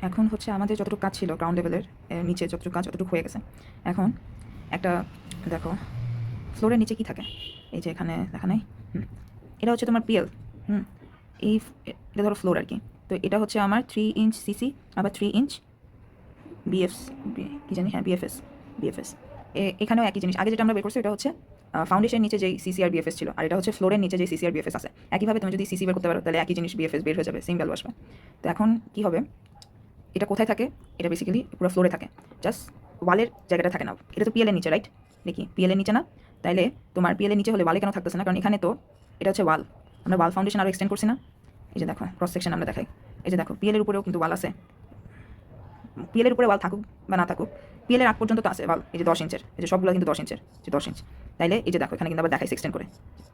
এখন হচ্ছে আমাদের যতটুকু কাজ ছিল গ্রাউন্ড লেভেলের নিচে যতটুকু কাজ অতটুকু হয়ে গেছে। এখন একটা দেখো ফ্লোরের নিচে কি থাকে, এই যে এখানে দেখা নাই। এটা হচ্ছে তোমার পিএল। হুম এই এটা ধরো ফ্লোর আর কি। তো এটা হচ্ছে আমার 3 ইঞ্চ সিসি, আবার 3 ইঞ্চ বিএফস, কি জানি, হ্যাঁ বিএফএস। বিএফএস এখানেও একই জিনিস। আগে যেটা আমরা বের করছি এটা হচ্ছে ফাউন্ডেশন নিচে যেই সিসি আর বিএফএস ছিল, আর এটা হচ্ছে ফ্লোরের নিচে যে সিসি আর বিএফএস আছে। একইভাবে তুমি যদি সিসি বের করতে পারো তাহলে একই জিনিস বিএফএস বের হয়ে যাবে, সেম ভ্যালু আসবে। তো এখন কি হবে, এটা কোথায় থাকে? এটা বেসিক্যালি পুরো ফ্লোরে থাকে, জাস্ট ওয়ালের জায়গাটা থাকে না। এটা তো পিএলের নিচে, রাইট? দেখি পিএলের নিচে না, তাইলে তোমার পিএলের নিচে হলে ওয়ালে কেন থাকতেছে না? কারণ এখানে তো এটা হচ্ছে ওয়াল, আমরা ওয়াল ফাউন্ডেশন আরও এক্সটেন্ড করছি না। এই যে দেখো ক্রস সেকশন আমরা দেখাই, এই যে দেখো পিএলের উপরেও কিন্তু ওয়াল আছে। পিএলের উপরে ওয়াল থাকুক বা না থাকুক, পিএলের আগ পর্যন্ত তো আছে ওয়াল। এই যে 10 ইঞ্চের, এই যে সবগুলো কিন্তু 10 ইঞ্চের, যে 10 ইঞ্চ। তাইলে এই যে দেখো এখানে কিন্তু আবার দেখাই এক্সটেন্ড করে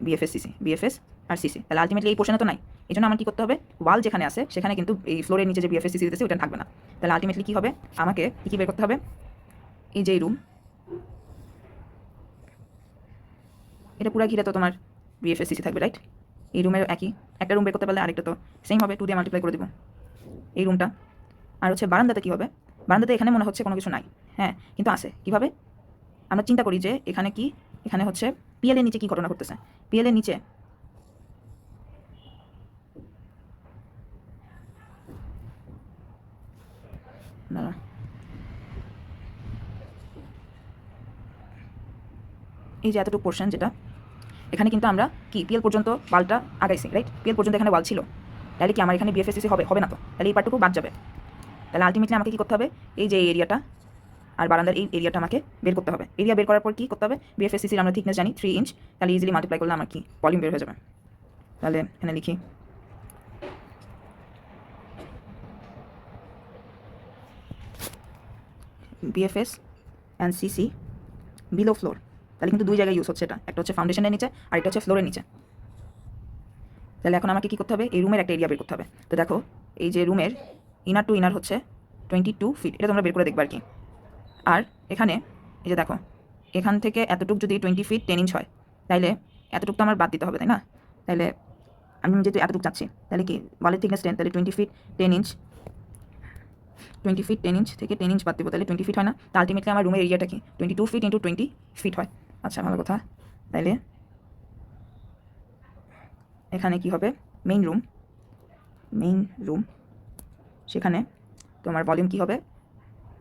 বিএফএস সিসি, বিএফএস আর সিসি। তাহলে আলটিমেটলি এই পোর্শনে তো নাই। এই জন্য আমার কী করতে হবে, ওয়াল যেখানে আছে সেখানে কিন্তু এই ফ্লোরের নিচে যে বিএফএস সিসি দিতেছে ওটা থাকবে না। তাহলে আলটিমেটলি কী হবে, আমাকে কী বের করতে হবে, এই যে রুম, এটা পুরো ঘিরে তো তোমার বিএফএস সিসি থাকবে, রাইট? এই রুমের একই একটা রুম বের করতে পারলে আরেকটা তো সেম হবে, 2 দিয়ে মাল্টিপ্লাই করে দেবো এই রুমটা। আর হচ্ছে বারান্দাতে কী হবে, বারান্দাতে এখানে মনে হচ্ছে কোনো কিছু নাই, হ্যাঁ কিন্তু আছে। কীভাবে আমরা চিন্তা করি যে এখানে কি, এখানে হচ্ছে পিএলের নিচে কি ঘটনা ঘটতেছে। পিএলের নিচে না, এই যে এতটুকু পোর্শন যেটা এখানে কিন্তু আমরা কি পিএল পর্যন্ত ওয়ালটা আগাইছি, রাইট? পিএল পর্যন্ত এখানে ওয়াল ছিল, তাহলে কি আমার এখানে বিএফএসসি হবে? হবে না তো। তাহলে এই পার্টটুকু বাদ যাবে। তাহলে আলটিমেটলি আমাকে কী করতে হবে, এই যে এই এরিয়াটা আর বারান্দার এই এরিয়াটা আমাকে বের করতে হবে। এরিয়া বের করার পর কী করতে হবে, বিএফএসসির আমরা থিকনেস জানি 3 ইঞ্চ, তাহলে ইজিলি মাল্টিপ্লাই করলে আমার কি ভলিউম বের হয়ে যাবে। তাহলে এখানে লিখি BFS and CC below floor. তাহলে কিন্তু দুই জায়গায় ইউজ হচ্ছে, এটা একটা হচ্ছে ফাউন্ডেশনের নিচে আর একটা হচ্ছে ফ্লোরের নিচে। তাহলে এখন আমাকে কী করতে হবে, এই রুমের একটা এরিয়া বের করতে হবে। তো দেখো এই যে রুমের ইনার টু ইনার হচ্ছে 22 ফিট, এটা তোমরা বের করে দেখবে আর কি। আর এখানে এই যে দেখো এখান থেকে এতটুক যদি 20 ফিট 10 ইঞ্চ হয়, তাইলে এতটুকু তো আমার বাদ দিতে হবে, তাই না? তাইলে আমি যেহেতু এতটুকু চাচ্ছি, তাহলে কি ওয়ালের থিকনেস 10, তাহলে 20 ফিট 10 ইঞ্চ, 20 ফিট 10 ইঞ্চ থেকে 10 ইঞ্চ বাদ দেবো, তাহলে 20 ফিট হয় না? তা আলটিমেটলি আমার রুমের এরিয়াটা কি 22 ফিট ইন্টু 20 ফিট হয়। আচ্ছা ভালো কথা। তাইলে এখানে কি হবে, মেইন রুম, সেখানে তোমার ভলিউম কী হবে,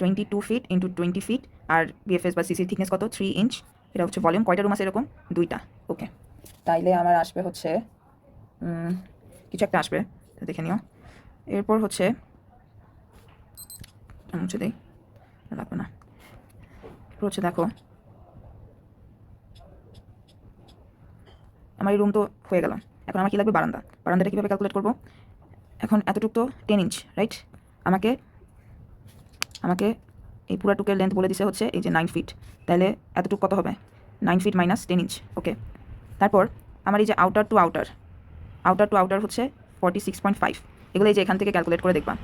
22 ফিট ইন্টু 20 ফিট, আর বিএফএস বা সিসির থিকনেস কত 3 ইঞ্চ। এটা হচ্ছে ভলিউম। কয়টা রুম আছে এরকম? 2টা। ওকে, তাইলে আমার আসবে হচ্ছে কিছু একটা আসবে, দেখে নিও। এরপর হচ্ছে মুছে দিই, লাগবে না। এরপর হচ্ছে দেখো আমার এই রুম তো হয়ে গেল। এখন আমার কী লাগবে, বারান্দা। বারান্দাটা কীভাবে ক্যালকুলেট করবো, এখন এতটুক তো 10 ইঞ্চ, রাইট? আমাকে আমাকে এই পুরাটুকের লেন্থ বলে দিছে হচ্ছে এই যে 9 ফিট, তাহলে এতটুকু কত হবে, 9 ফিট মাইনাস 10 ইঞ্চ। ওকে, তারপর আমার এই যে আউটার টু আউটার হচ্ছে 46.5। এগুলো এই যে এখান থেকে ক্যালকুলেট করে দেখবা।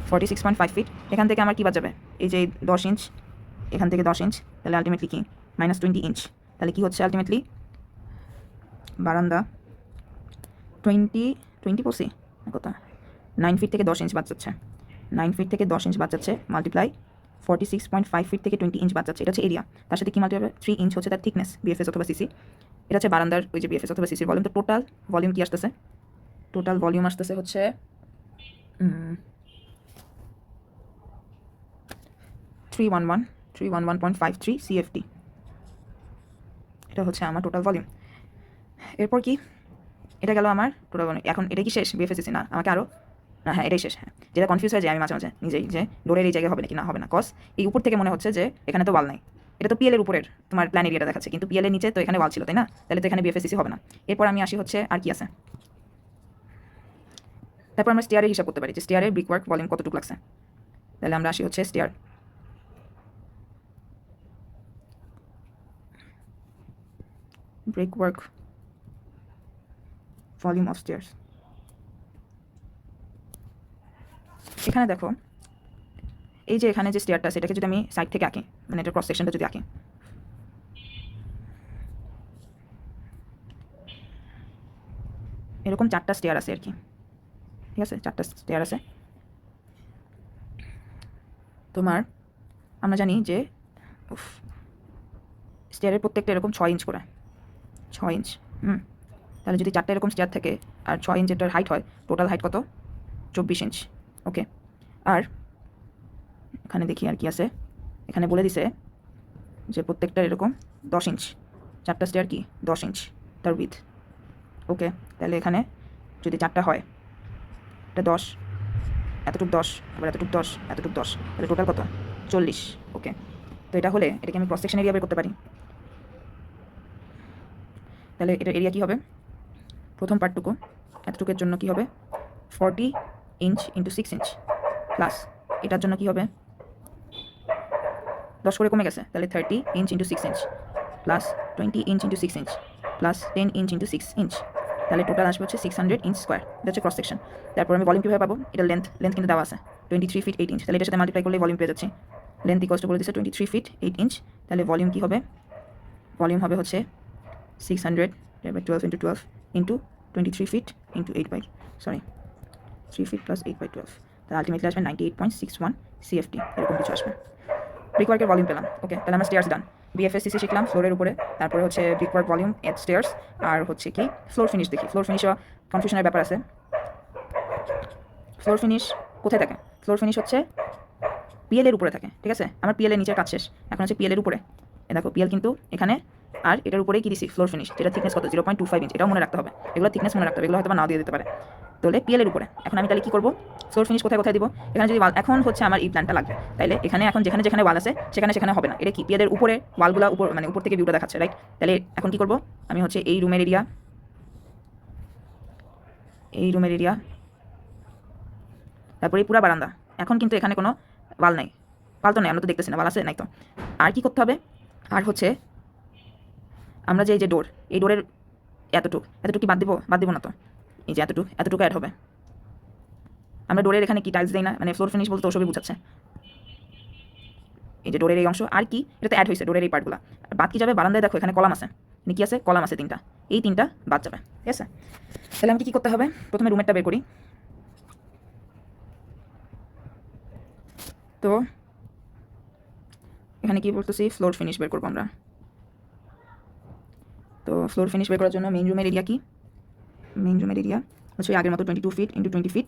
46.5 ফিট। এখান থেকে আমার কী বাদ যাবে, এই যে 10 ইঞ্চ, এখান থেকে 10 ইঞ্চ, তাহলে আলটিমেটলি কি মাইনাস 20 ইঞ্চ। তাহলে কি হচ্ছে আলটিমেটলি বারান্দা 20 বলছি কত, 9 ফিট থেকে 10 ইঞ্চ বাদ যাচ্ছে, 9 ফিট থেকে 10 ইঞ্চ বাদ যাচ্ছে, মাল্টিপ্লাই 46.5 ফিট থেকে 20 ইঞ্চ বাদ যাচ্ছে। এটা হচ্ছে এরিয়া, তার সাথে কি মাল্টিপ্লাই 3 ইঞ্চ হচ্ছে তার থিকনেস বিএফএস অথবা সিসি। এটা হচ্ছে বারান্দার ওই যে বিএফএস অথবা সিসির ভলিউম। তো টোটাল ভলিউম কি আসতেছে, টোটাল ভলিউম আসতেছে হচ্ছে 311.53 সিএফটি। এটা হচ্ছে আমার টোটাল ভলিউম। এরপর কি, এটা গেল আমার টোটাল ভলিউম। এখন এটা কি শেষ বিএফএসসি? না, আমাকে আরও, না হ্যাঁ এটাই শেষ। হ্যাঁ, যেটা কনফিউজ হয়ে যায় আমি মাঝে মাঝে নিজেই, যে ডোরের এই জায়গায় হবে নাকি না হবে না, কজ এই উপর থেকে মনে হচ্ছে যে এখানে তো ওয়াল নাই। এটা তো পিএলের উপরের তোমার প্ল্যান এরিয়াটা দেখাচ্ছে, কিন্তু পিএলের নিচে তো এখানে ওয়াল ছিল, তাই না? তাহলে তো এখানে বিএফএসসি হবে না। এরপর আমি আসি হচ্ছে আর কি আছে, তারপর আমরা স্টেয়ারের হিসাব করতে পারি যে স্টেয়ারের ব্রিকওয়ার্ক ভলিউম কতটুকু লাগছে। তাহলে আমরা আসি হচ্ছে স্টেয়ার, ব্রিকওয়ার্ক ভলিউম অফ স্টেয়ার্স। এখানে দেখো এই যে এখানে যে স্টেয়ারটা, সেটাকে যদি আমি সাইড থেকে আঁকি, মানে এটা ক্রস সেকশনটা যদি আঁকি, এরকম 4টা স্টেয়ার আছে আর কি, ঠিক আছে? 4টা স্টেয়ার আছে। তোমার আমরা জানি যে স্টেয়ারের প্রত্যেকটা এরকম 6 ইঞ্চ করে, 6 ইঞ্চ। তাহলে যদি 4টা এরকম স্টেয়ার থাকে আর 6 ইঞ্চ এটার হাইট হয়, টোটাল হাইট কত? 24 ইঞ্চ। ওকে, আর এখানে দেখি আর কি আছে। এখানে বলে দিছে যে প্রত্যেকটা এরকম 10 ইঞ্চ, 4টা স্টেয়ার কি 10 ইঞ্চ তার উইথ। ওকে, তাহলে এখানে যদি 4টা হয়, এটা 10, এতটুক 10, আবার এতটুক 10, এতটুক 10, তাহলে টোটাল কত? 40। ওকে, তো এটা হলে এটাকে আমি ক্রস সেকশন এরিয়া বের করতে পারি। তাহলে এটার এরিয়া কী হবে? প্রথম পার্টটুকু এতটুকের জন্য কী হবে? 40 ইঞ্চ ইন্টু 6 ইঞ্চ, প্লাস এটার জন্য কী হবে? 10 করে কমে গেছে, তাহলে 30 inch into 6 inch, plus 20 inch into 6 inch, plus 10 inch into 6 inch, তাহলে টোটাল আসবে হচ্ছে 600 ইঞ্চ স্কোয়ার। এটা হচ্ছে ক্রস সেকশন। তারপর আমি ভলিউম কীভাবে পাবো? এটা লেন্থ কিন্তু দেওয়া আছে 23 ফিট 8 ইঞ্চ, তাহলে এটার সাথে মাল্টিপ্লাই করলে ভলিউম পেয়ে যাচ্ছি। লেন্থ ইকোয়াল টু বলে দিচ্ছে 23 ফিট 8 ইঞ্চ, তাহলে ভলিউম কী হবে? ভলিউম হবে হচ্ছে 600/12 into 12 into 23 fit into 3 fit plus 8/12, তাহলে আলটিমেটলি আসবে 98.61 CFT, এরকম কিছু আসবে। ব্রিকওয়ার্কের ভলিউম পেলাম। ওকে, তাহলে আমরা স্টেয়ার্স ডান। BFSCC শিখলাম ফ্লোরের উপরে, তারপরে হচ্ছে ব্রিকওয়ার্ক ভলিউম এট স্টেয়ার্স, আর হচ্ছে কি ফ্লোর ফিনিশ দেখি। ফ্লোর ফিনিশও কনফিউশনের ব্যাপার আছে। ফ্লোর ফিনিশ কোথায় থাকে? ফ্লোর ফিনিশ হচ্ছে পিএলের উপরে থাকে, ঠিক আছে? আমার পিএলের নিচের কাজ শেষ, এখন হচ্ছে পিএলের উপরে। এ দেখো পিএল কিন্তু এখানে, আর এটার উপরেই কি দিছি? ফ্লোর ফিনিশ, যেটা থিকনেস কত? 0.25 ইঞ্চ। এটাও মনে রাখতে হবে, এগুলো থিকনেস মনে রাখতে হবে, এগুলো হয়তো নাও দিয়ে দিতে পারে। তাহলে পিএলের উপরে এখন আমি তাহলে কী করবো? ফ্লোর ফিনিশ কোথায় কোথায় দিব? এখানে যদি ওয়াল, এখন হচ্ছে আমার এই প্ল্যানটা লাগবে, তাহলে এখানে এখন যেখানে যেখানে ওয়াল আছে সেখানে হবে না। এটা কি পিএলের উপরে ওয়ালগুলো উপর, মানে উপর থেকে ভিউটা দেখাচ্ছে, রাইট? তাহলে এখন কী করবো? আমি হচ্ছে এই রুমের এরিয়া, তারপরে পুরা বারান্দা। এখন কিন্তু এখানে কোনো ওয়াল নাই, ওয়াল তো নেই, আমরা তো দেখতেছি না ওয়াল আছে নাই তো। আর কি করতে হবে? আর হচ্ছে আমরা যে এই যে ডোর, এই ডোরের এতটুকু কি বাদ দিব না তো? এই যে এতটুকু অ্যাড হবে। আমরা ডোরের এখানে কি টাইলস দেই না, মানে ফ্লোর ফিনিশ বলতে ওসবই বুঝাচ্ছে। এই যে ডোরের এই অংশ আর কি, এটা তো অ্যাড হয়েছে ডোরের এই পার্টগুলো। আর বাদ কি যাবে? বারান্দায় দেখো এখানে কলাম আছে, মানে কি আছে? কলাম আছে 3টা, এই 3টা বাদ যাবে, ঠিক আছে? তাহলে আমাকে কী করতে হবে? প্রথমে রুমেরটা বের করি। তো এখানে কি বলতেছি? ফ্লোর ফিনিশ বের করবো আমরা। তো ফ্লোর ফিনিশ বের করার জন্য মেইন রুমের এরিয়া কি? মেইন রুমের এরিয়া হচ্ছে আগের মতো 22 ফিট ইন্টু 20 ফিট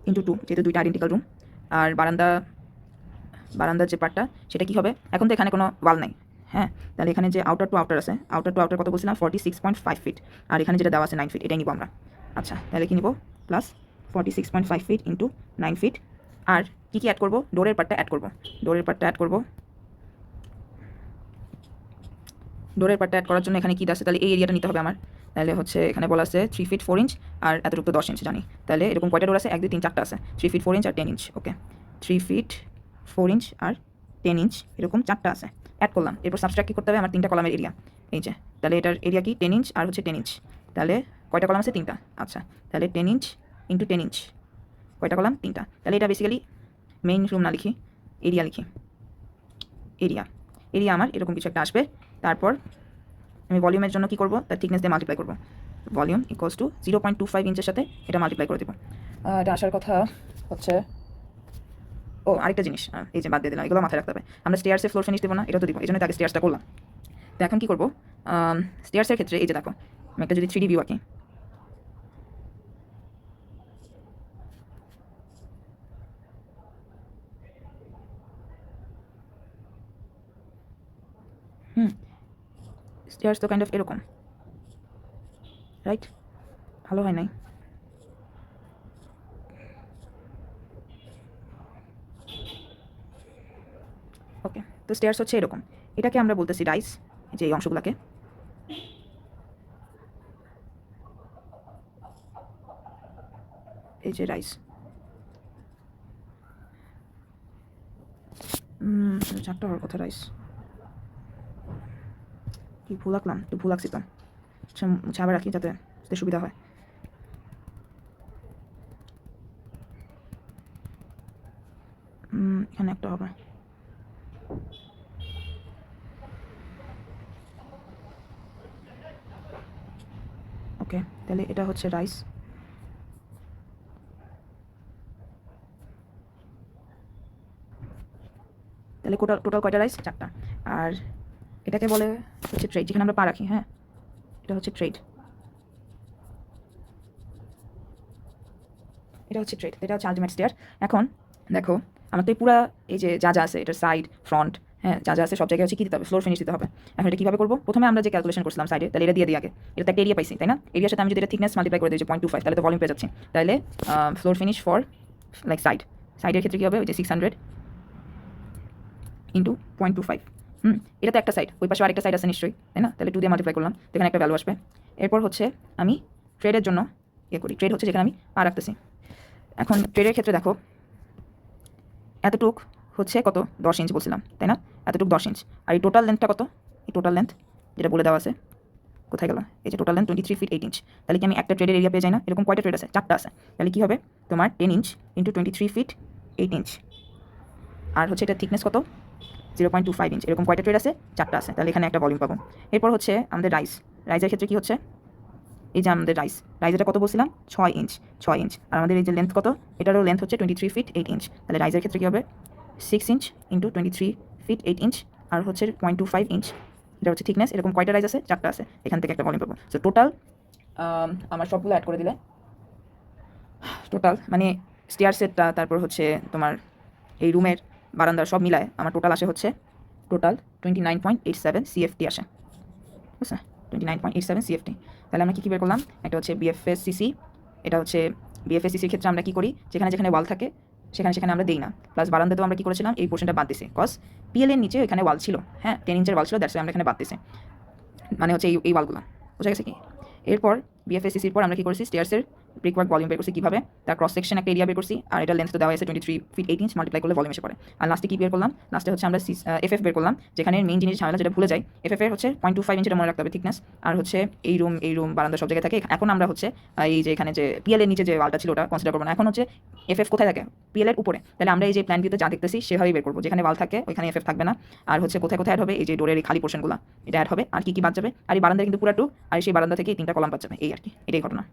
ইন্টু 2, যেহেতু 2টা আইডেন্টিক্যাল রুম। আর বারান্দার যে পার্টটা সেটা কী হবে? এখন তো এখানে কোনো ওয়াল নাই, হ্যাঁ? তাহলে এখানে যে আউটার টু আউটার আছে, আউটার টু আউটার কত বলছিলাম? 46.5 ফিট, আর এখানে যেটা দেওয়া আছে 9 ফিট, এটাই নিব আমরা। আচ্ছা, তাহলে কি নিব? Plus 46.5 feet into 9 feet. আর কী অ্যাড করবো? ডোরের পার্টটা অ্যাড করবো। ডোরের পার্টটা অ্যাড করার জন্য এখানে কী আছে? তাহলে এই এরিয়াটা নিতে হবে আমার। তাহলে হচ্ছে এখানে বলা আছে 3 ফিট 4 ইঞ্চ আর এতটুকু 10 ইঞ্চ জানি। তাহলে এরকম কয়টা ডোর আছে? 1 2 3 4টা আছে। 3 ফিট 4 ইঞ্চ আর 10 ইঞ্চ। ওকে, 3 ফিট 4 ইঞ্চ আর 10 ইঞ্চ, এরকম 4টা আছে, অ্যাড করলাম। এরপর সাবস্ট্রাক্ট কী করতে হবে? আমার 3টা কলামের এরিয়া, এই যে। তাহলে এটার এরিয়া কি? 10 ইঞ্চ আর হচ্ছে 10 ইঞ্চ। তাহলে কয়টা কলাম আছে? 3টা। আচ্ছা, তাহলে 10 ইঞ্চ ইন্টু 10 ইঞ্চ, কয়টা কলাম? 3টা। তাহলে এটা বেসিক্যালি মেইন রুম না লিখি, এরিয়া লিখি। এরিয়া আমার এরকম কিছু একটা আসবে। তারপর আমি ভলিউমের জন্য কী করবো? তার থিকনেস দিয়ে মাল্টিপ্লাই করবো। ভলিউম ইকুয়ালস টু 0.25 ইঞ্চের সাথে এটা মাল্টিপ্লাই করে দেবো। এটা আসার কথা হচ্ছে, ও আরেকটা জিনিস, এই যে বাদ দিয়ে দিলাম, এগুলো মাথায় রাখতে হবে। আমরা স্টেয়ার্সে ফ্লোর ফিনিশ দেবো না, এটা তো দিব, এই জন্য আগে স্টেয়ার্সটা করলাম। তো এখন কী করবো? স্টেয়ার্সের ক্ষেত্রে এই যে দেখো, আমি একটা যদি 3D ভিউ আঁকি, স্টেয়ার্স তো কাইন্ড অফ এরকম, রাইট? ভালো হয় নাই। ওকে, তো স্টেয়ার্স হচ্ছে এরকম, এটাকে আমরা বলতেছি রাইস, যে এই অংশগুলোকে। এই যে রাইস, 4টা হওয়ার কথা। রাইস কি ভুল আঁকলাম? একটু ভুল আঁকছি তো, আচ্ছা আবার রাখি যাতে সুবিধা হয়। এখানে একটা হবে। ওকে, তাহলে এটা হচ্ছে রাইস। তাহলে টোটাল কয়টা রাইস? 4টা। আর এটাকে বলে হচ্ছে ট্রেড, যেখানে আমরা পা রাখি। হ্যাঁ, এটা হচ্ছে ট্রেড, এটা হচ্ছে ট্রেড, এটা হচ্ছে আলটিমেট স্টেয়ার। এখন দেখো আমার তো এই পুরা এই যে যা আছে এটার সাইড ফ্রন্ট, হ্যাঁ যা আছে সব জায়গায় হচ্ছে কী দিতে হবে? ফ্লোর ফিনিশ দিতে হবে। এখন এটা কীভাবে করবো? প্রথমে আমরা যে ক্যালকুলেশন করছিলাম সাইডে, তাহলে এটা দিয়ে দিই আগে। এটা তো একটা এরিয়া পাইছি, তাই না? এরিয়ার সাথে আমি যদি এটা থিকনেস মাল্টিপ্লাই করে দিই যে 0.25, তাহলে তো ভলিউম পেয়ে যাচ্ছি। তাহলে ফ্লোর ফিনিশ ফর লাইক সাইডের ক্ষেত্রে কী হবে? ওই যে 600 ইন্টু 0.25। এটা তো একটা সাইড, ওই পাশে আরেকটা সাইড আছে নিশ্চয়ই, তাই না? তাহলে 2 দিয়ে মাল্টিপ্লাই করলাম, এখানে একটা ভ্যালু আসবে। এরপর হচ্ছে আমি ট্রেডের জন্য করি, ট্রেড হচ্ছে যেখানে আমি পা রাখতেছি। এখন ট্রেডের ক্ষেত্রে দেখো এতটুক হচ্ছে কত? 10 ইঞ্চ বলছিলাম, তাই না? এতটুক 10 ইঞ্চ। আর এই টোটাল লেন্থটা কত? এই টোটাল লেন্থ যেটা বলে দেওয়া আছে, কোথায় গেল? এই যে টোটাল লেন্থ 23 ফিট 8 ইঞ্চ। তাহলে কি আমি একটা ট্রেডের এরিয়া পেয়ে যাই না? এরকম কয়টা ট্রেড আছে? 4টা আছে। তাহলে কী হবে? তোমার 10 ইঞ্চ ইন্টু 23 ফিট 8 ইঞ্চ। আর হচ্ছে এটা থিকনেস কত? 0.25 ইঞ্চ। এরকম কয়টা ট্রেড আছে? 4টা আছে। তাহলে এখানে একটা ভলিউম পাবো। এরপর হচ্ছে আমাদের রাইজের ক্ষেত্রে কী হচ্ছে? এই যে আমাদের রাইজেরটা কত বলছিলাম? 6 ইঞ্চ। আর আমাদের এই যে লেন্থ কত? এটারও লেন্থ হচ্ছে 23 ফিট 8 ইঞ্চ। তাহলে রাইজের ক্ষেত্রে কী হবে? 6 ইঞ্চ ইন্টু 23 ফিট 8 ইঞ্চ আর হচ্ছে 0.25 ইঞ্চ। এটা হচ্ছে থিকনেস। এরকম কয়টা রাইজ আছে? 4টা আছে। এখান থেকে একটা ভলিউম পাবো। সো টোটাল আমার সবগুলো অ্যাড করে দিলে টোটাল মানে স্টেয়ার সেটটা, তারপর হচ্ছে তোমার এই রুমের বারান্দার সব মিলায় আমার টোটাল আসে হচ্ছে টোটাল 29.87 সিএফটি আসে, বুঝছে? 29.87 সিএফটি। তাহলে আমরা কী বের করলাম? একটা হচ্ছে বিএফএসসিসি, এটা হচ্ছে বিএফএসসিসির ক্ষেত্রে আমরা কী করি? যেখানে যেখানে ওয়াল থাকে সেখানে আমরা দিই না। প্লাস বারান্দাতেও আমরা কী করেছিলাম? এই পোর্শনটা বাদ দিছি, কজ পিএলের নিচে এখানে ওয়াল ছিল, হ্যাঁ 10 ইঞ্চের ওয়াল ছিল, দ্যাটস আমরা এখানে বাদ দিছি, মানে হচ্ছে এই ওয়ালগুলো, বোঝা গেছে কি? এরপর বিএফএসসিসির পর আমরা কী করছি? স্টেয়ার্সের ব্রিকওয়ার্ক ভলিউম বের করছি কীভাবে? তার ক্রস সেকশন একটা এরিয়া বের করছি, আর এটা লেন্থ তো দেওয়া আছে 23 ফিট 8 ইঞ্চ, মাল্টিপ্লাই করলে ভলিউম এসে পড়ে। আর লাস্টে কী বের করলাম? লাস্টে হচ্ছে আমরা এফএফ বের করলাম, যেখানে মেইন জিনিস ঝামেলা যেটা ভুলে যাই। এফএফের হচ্ছে 0.25 ইঞ্চের মনে রাখতে হবে থিকনেস, আর হচ্ছে এই রুম বারান্দা সব জায়গায় থাকে। এখন আমরা হচ্ছে এই যে এখানে যে পিএলের নিচে যে ওয়ালটা ছিল ওটা কনসিডার করবো না। এখন হচ্ছে এফএফ কোথায় থাকে? পিএলের উপরে। তাহলে আমরা এই যে প্ল্যান ভিউতে যা দেখতেছি সেভাবেই বের করবো, যেখানে ওয়াল থাকে ওইখানে এফএফ থাকবে না। আর হচ্ছে কোথায় কোথায় অ্যাড হবে? এই যে ডোরের এই খালি পোর্শনগুলো, এটা অ্যাড হবে। আর কি বাদ যাবে? আর এই বারান্দা কিন্তু পুরা টু, আর সেই বারান্দা থেকে 3টা কলাম বাদ যাবে, এই আর কি, এটাই ঘটনা।